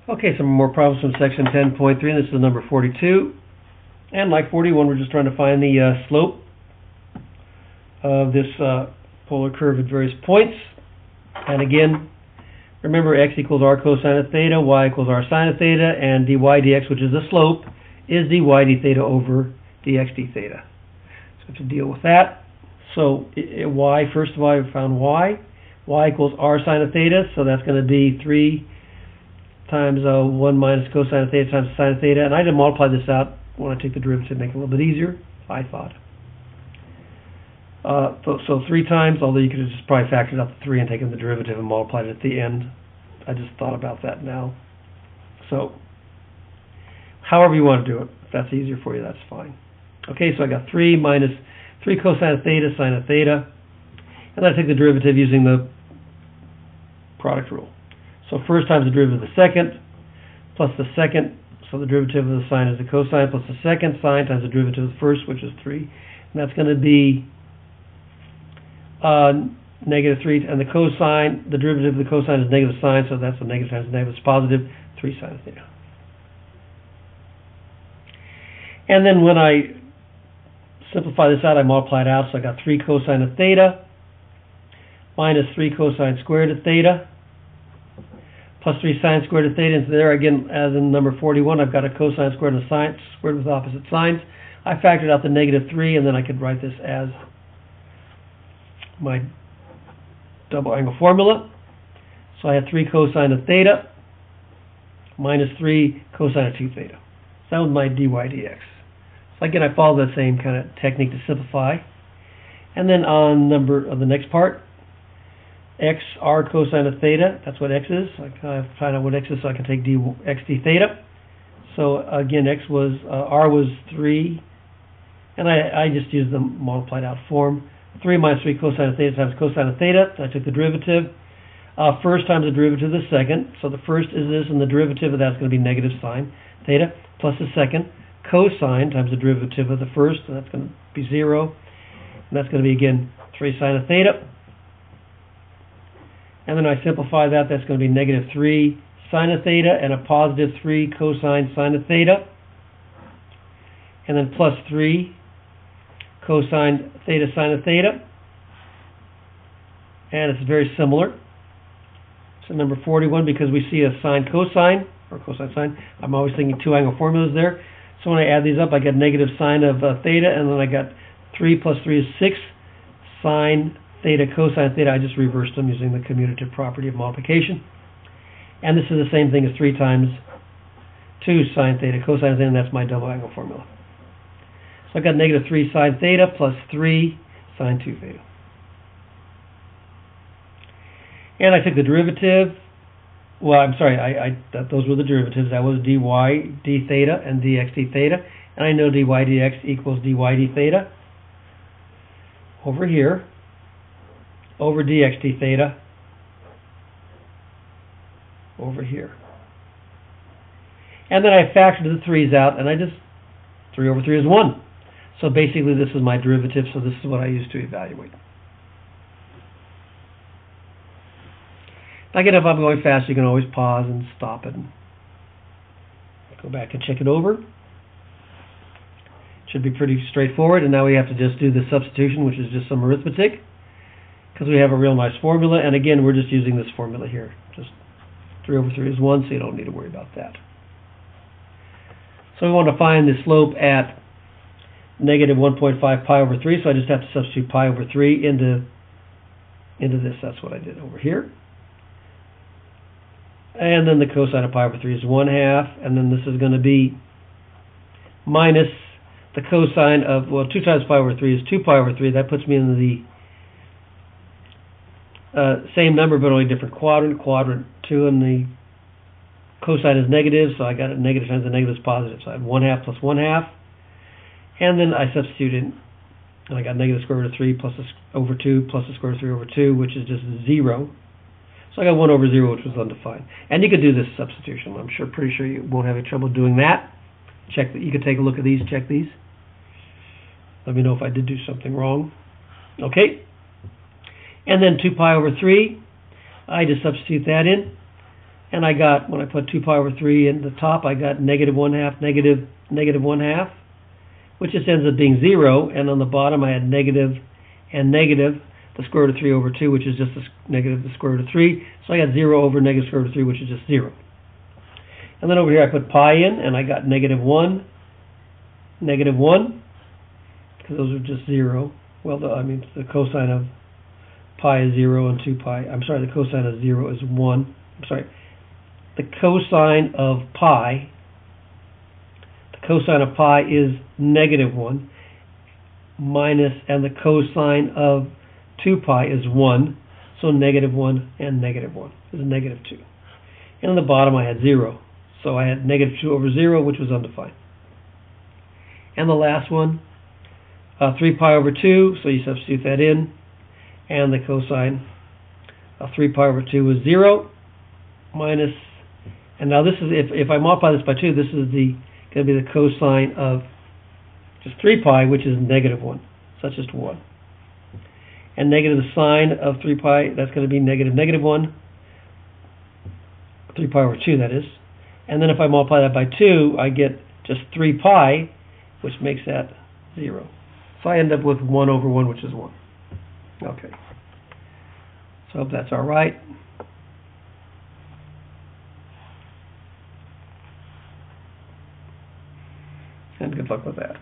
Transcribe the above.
Okay, some more problems from section 10.3, and this is number 42. And like 41, we're just trying to find the slope of this polar curve at various points. And again, remember x equals r cosine of theta, y equals r sine of theta, and dy dx, which is the slope, is dy d theta over dx d theta. So we have to deal with that. So y, first of all, I found y. Y equals r sine of theta, so that's going to be 3 times 1 minus cosine of theta times sine of theta. And I didn't multiply this out when I take the derivative to make it a little bit easier, I thought. So 3 times, although you could have just probably factored out the 3 and taken the derivative and multiplied it at the end. I just thought about that now. So, however you want to do it. If that's easier for you, that's fine. Okay, so I got 3 minus 3 cosine of theta, sine of theta. And then I take the derivative using the product rule. So first times the derivative of the second, plus the second, so the derivative of the sine is the cosine, plus the second sine times the derivative of the first, which is 3. And that's going to be negative 3, and the cosine, the derivative of the cosine is negative sine, so that's a negative times negative is positive, 3 sine of theta. And then when I simplify this out, I multiply it out, so I got 3 cosine of theta minus 3 cosine squared of theta plus 3 sine squared of theta. And there again, as in number 41, I've got a cosine squared and a sine squared with opposite signs. I factored out the negative 3, and then I could write this as my double angle formula. So I have 3 cosine of theta minus 3 cosine of 2 theta. So that was my dy dx. So again, I follow that same kind of technique to simplify. And then on the next part, x r cosine of theta, that's what x is. I kind of find out what x is so I can take x d theta. So again, x was, r was 3, and I just used the multiplied out form. 3 minus 3 cosine of theta times cosine of theta. So I took the derivative. First times the derivative of the second. So the first is this, and the derivative of that's going to be negative sine theta, plus the second cosine times the derivative of the first, and that's going to be 0. And that's going to be, again, 3 sine of theta. And then I simplify that. That's going to be negative 3 sine of theta and a positive 3 cosine sine of theta. And then plus 3 cosine theta sine of theta. And it's very similar. So number 41, because we see a sine cosine, or cosine sine, I'm always thinking 2 angle formulas there. So when I add these up, I get negative sine of theta, and then I got 3 plus 3 is 6 sine theta cosine theta. I just reversed them using the commutative property of multiplication. And this is the same thing as 3 times 2 sine theta cosine theta, and that's my double angle formula. So I've got negative 3 sine theta plus 3 sine 2 theta. And I took the derivative. Well, I'm sorry, those were the derivatives. That was dy d theta and dx d theta. And I know dy dx equals dy d theta over here over dx d theta over here. And then I factored the 3's out, and 3 over 3 is 1. So basically this is my derivative, so this is what I use to evaluate. Again, if I'm going fast, you can always pause and stop it and go back and check it over. It should be pretty straightforward, and now we have to just do the substitution, which is just some arithmetic, because we have a real nice formula, and again, we're just using this formula here. Just 3 over 3 is 1, so you don't need to worry about that. So we want to find the slope at negative 1.5 pi over 3, so I just have to substitute pi over 3 into this. That's what I did over here. And then the cosine of pi over 3 is 1/2, and then this is going to be minus the cosine of, well, 2 times pi over 3 is 2 pi over 3. That puts me in the same number but only different quadrant, quadrant 2, and the cosine is negative, so I got it negative times the negative is positive. So I have 1/2 plus 1/2, and then I substitute in, and I got negative square root of 3 plus over 2 plus the square root of 3 over 2, which is just 0. So I got 1 over 0, which was undefined. And you could do this substitution. I'm pretty sure you won't have any trouble doing that. Check that. You could take a look at these, check these. Let me know if I did do something wrong. Okay. And then 2 pi over 3, I just substitute that in. And I got, when I put 2 pi over 3 in the top, I got negative 1/2, negative 1/2, which just ends up being 0. And on the bottom, I had negative and negative, the square root of 3 over 2, which is just negative the square root of 3. So I got 0 over negative square root of 3, which is just 0. And then over here, I put pi in, and I got negative 1, because those are just 0. Well, the cosine of pi is 0 and 2 pi. I'm sorry, the cosine of 0 is 1. I'm sorry. The cosine of pi is negative 1 minus, and the cosine of 2 pi is 1. So negative 1 and negative 1 is negative 2. And on the bottom, I had 0. So I had negative 2 over 0, which was undefined. And the last one, 3 pi over 2, so you substitute that in, and the cosine of 3 pi over 2 is 0, minus, and now this is, if I multiply this by 2, this is going to be the cosine of just 3 pi, which is negative 1, so that's just 1. And negative the sine of 3 pi, that's going to be negative 1, 3 pi over 2, that is. And then if I multiply that by 2, I get just 3 pi, which makes that 0. So I end up with 1 over 1, which is 1. Okay. So I hope that's all right. And good luck with that.